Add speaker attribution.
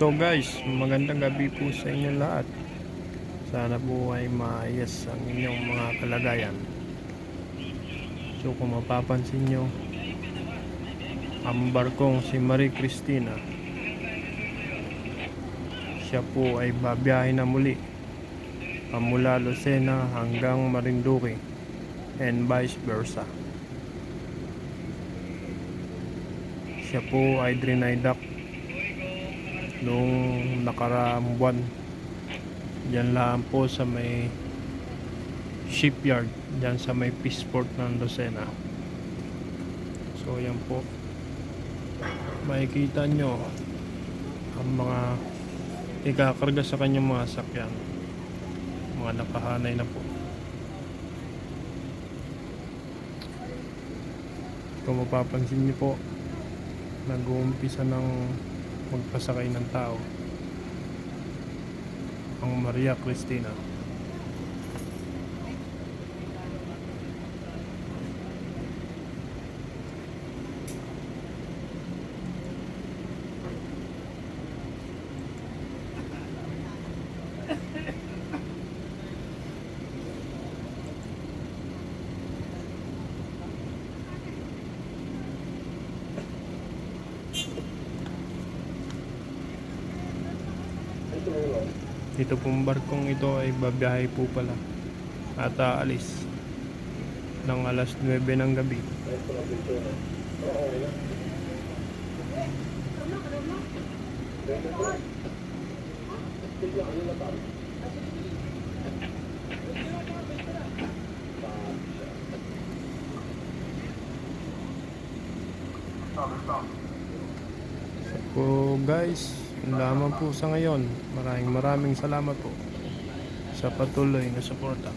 Speaker 1: So guys, magandang gabi po sa inyo lahat. Sana po ay maayos ang inyong mga kalagayan. So kung mapapansin nyo, ang barkong si Marie Cristina, siya po ay babiyahe na muli mula Lucena hanggang Marinduque and vice versa. Siya po ay drinaydak noong nakaraang buwan. Diyan lang po sa may shipyard, diyan sa may Peaceport ng Lucena. So yan po, makikita nyo ang mga ikakarga sa kanyang mga sakyan, mga nakahanay na po. Kung mapapansin nyo po, nag-uumpisa ng magpasakay ng tao ang Maria Cristina. Ito pong barkong ito ay babiyahe po pala at aalis ng alas 9 ng gabi. So guys, yun lamang po sa ngayon. Maraming salamat po sa patuloy na suporta.